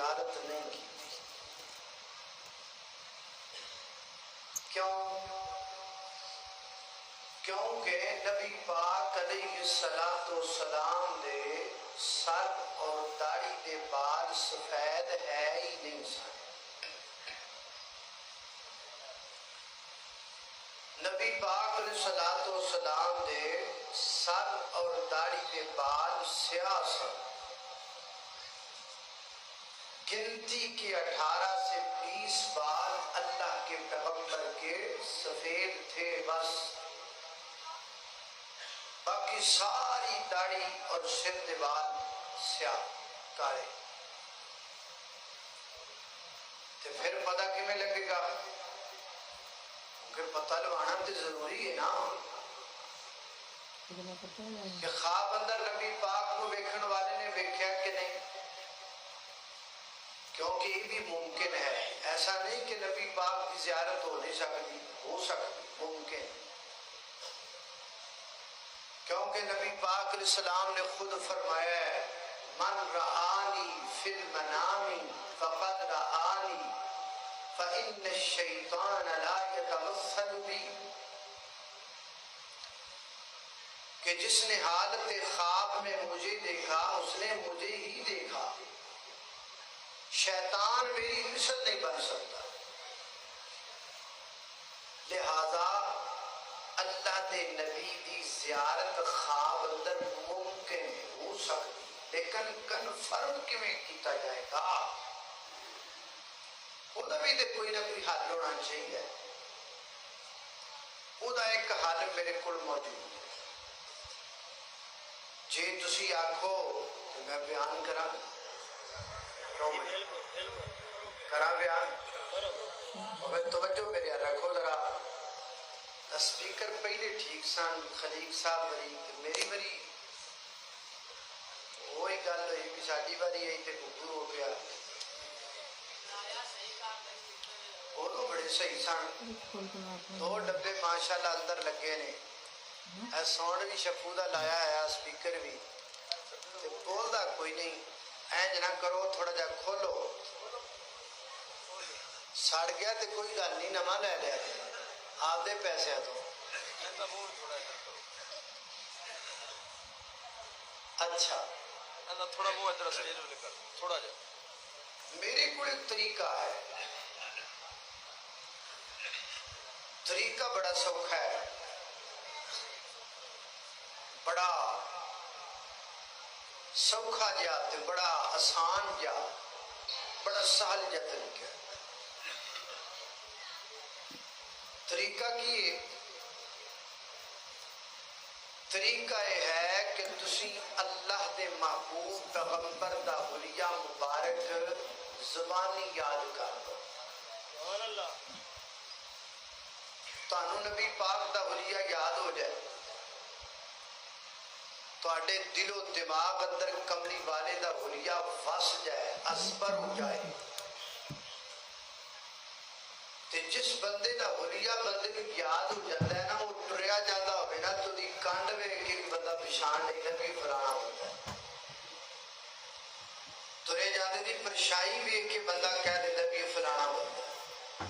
زیارت نہیں کی. کیونکہ نبی پاک علیہ السلام دے سر اور داڑھی دے بال سفید ہے ہی نہیں سن. نبی پاک علیہ السلام دے سر اور داڑھی دے بال سیاہ سن. گنتی کے 18 سے 20 بال اللہ کے پیغمبر کے سفید تھے بس، باقی ساری داڑھی اور سر دے بال سیاہ کالے. تو پھر پتہ کیویں لگے گا؟ کہ پتہ لوانا تو ضروری ہے نا کہ خواب اندر نبی پاک کو ویکھن والے نے ویکھیا کہ نہیں. کیونکہ یہ بھی ممکن ہے، ایسا نہیں کہ نبی پاک کی زیارت ہو نہیں سکتی، ہو سکتی، ممکن. کیونکہ نبی پاک علیہ السلام نے خود فرمایا ہے من رآنی فی المنام فقد رآنی فإن الشیطان لا یتمثل بی، کہ جس نے حالت خواب میں مجھے دیکھا اس نے مجھے ہی دیکھا، شیطان میری مثل نہیں بن سکتا. لہذا اللہ دے نبی دی زیارت خواب اندر ممکن ہو سکتی، لیکن کنفرم کیویں کیتا جائے گا؟ وہ بھی تو کوئی نہ کوئی حل ہونا چاہیے. وہ ایک حل میرے کو موجود ہے. جی تسی آکھو کہ میں بیان کرا بیان توجہ میرے رکھو ذرا. اسپیکر پہلے ٹھیک سن، خلیق صاحب بری میری بری وہی گل ہوئی کہ ساری باری آئی تو گگو ہو گیا. وہ تو بڑے صحیح سن. 2 ڈبے ماشاء اللہ اندر لگے نے. ساؤنڈ بھی شفو دا لایا ہے، اسپیکر بھی بولدا کوئی نہیں. اینج نہ کرو، تھوڑا جا کھولو. سڑ گیا تو کوئی گل نہیں، نواں لے لیا آپ دے پیسے تو. اچھا تھوڑا وہ ادھر تھوڑا جا. میرے کو ایک طریقہ ہے، طریقہ بڑا سوکھا ہے، بڑا سوکھا جا تے بڑا آسان جا، بڑا سہل جا طریقہ ہے. طریقہ کی طریقہ یہ ہے کہ تسی اللہ دے محبوب پیغمبر دا حلیہ مبارک زبانی یاد کر دو. تانوں نبی پاک دا حلیہ یاد ہو جائے، تواڈے دل و دماغ اندر کملی والے دا حلیہ وس جائے، اثر ہو جائے. تے جس بندے دا حلیہ بندے کو یاد ہو جاتا ہے نا، وہ ٹریا جاتا ہوئے نا تو دی کانڈ ویکھ کے بندہ پچھان نہیں لگی فلانا ہوتا ہے. ترے جاتے دی پرشائی ویکھ کے بندہ کہہ دیتا بھی فلانا ہوتا ہے،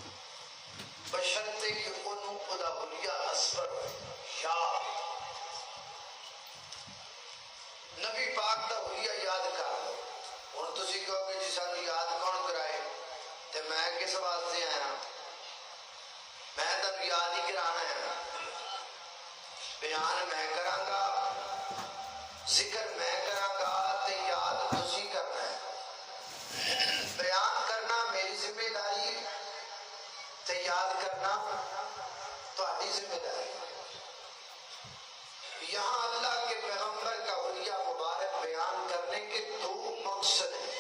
بشرطے کہ انہوں خدا حلیہ اثر ہو. یا نبی پاک دا حلیہ یاد کر لو. ہن تسی کہو کہ جی سانوں یاد کون کرائے تے میں کس واسطے آیا؟ میں تب یاد ہی کرانا ہے. بیان میں کراں گا، ذکر میں کراں گا تے یاد تسی کرنا ہے. بیان کرنا میری ذمہ داری تے یاد کرنا تہاڈی ذمہ داری. یہاں اللہ کے پیغمبر کا حلیہ مبارک بیان کرنے کے 2 مقصد ہیں.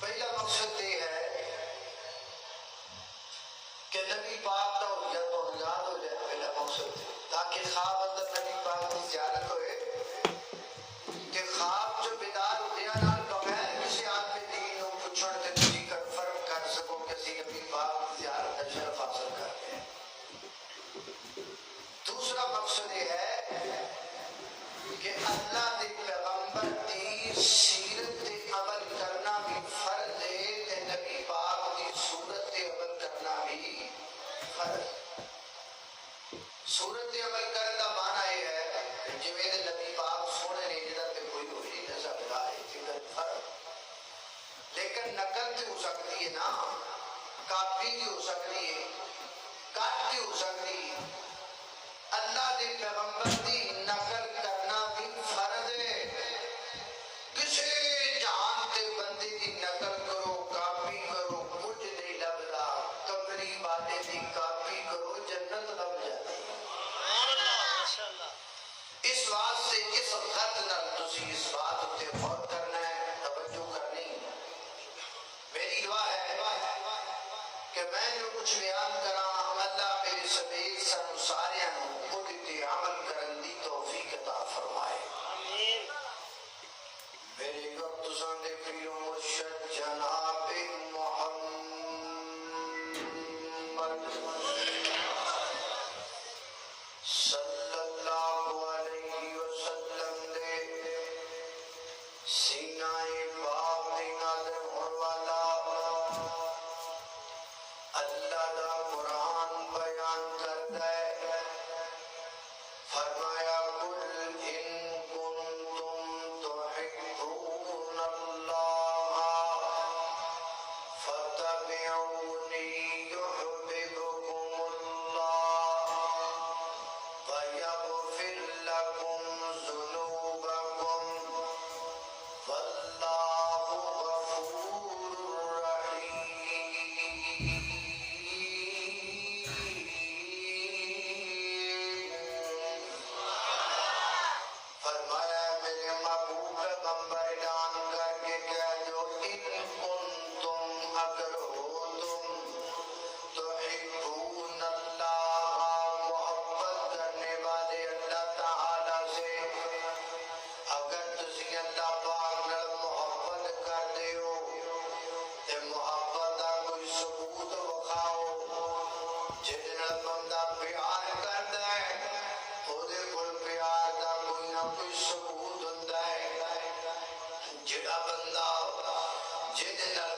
پہلا مقصد یہ ہے کہ نبی پاک کا حلیہ تو یاد ہو جائے. پہلا مقصد ہے تاکہ خواب اندر نبی پاک کی زیارت ہوئے، کہ خواب جو بیدار ہویا نال بغیر کسی آدمی دین کو پوچھن تے تسی کنفرم کر سکو کہ اسی نبی پاک کی زیارت کا شرف حاصل کرتے ہیں. دوسرا مقصد یہ ہے غلط ہو سکتی ہے نا، کاپی بھی ہو سکتی ہے، کٹ بھی ہو سکتی ہے۔ اللہ دے پیغمبر دی نقل کرنا بھی فرض ہے۔ کسی جہان تے بندے دی نقل کرو، کاپی کرو، کچھ نہیں لبدا۔ کمری والے دی کاپی کرو، جنت لب جاتی ہے۔ اس واسطے اس خط نال تسی اس بات تے غور کرنا ہے، توجہ کرنی۔ میری دعا ہے کہ میں جو کچھ بیان کراں اللہ میرے سمیت سن ساریاں نوں خود تے عمل کرن دی توفیق عطا فرمائے۔ میرے وقت ساندے پیر و مرشد جناب محمد صلی اللہ علیہ وسلم دے سینہ پاک دی نازل ہون والا اللہ دا قرآن بیان کرتا ہے، فرمایا قل ان کنتم تحبون اللہ فتبعونی یحببکم اللہ ویغفر لکم ذنوبکم واللہ غفور رحیم۔ فرمایا میرے محبوب پیغمبر اعلان کر کے کہہ دو ان کنتم اگر ہو تم تحبون اللہ محبت کرنے والے اللہ تعالی سے، اگر تسی اللہ پاک نال محبت کرتے ہو تے محبت دا کوئی ثبوت وکھاؤ۔ جہدے نال بندہ پیار کردا ہے اودے کول پیار دا کوئی نہ کوئی ثبوت ہوندا ہے۔ جہڑا بندہ جہدے نال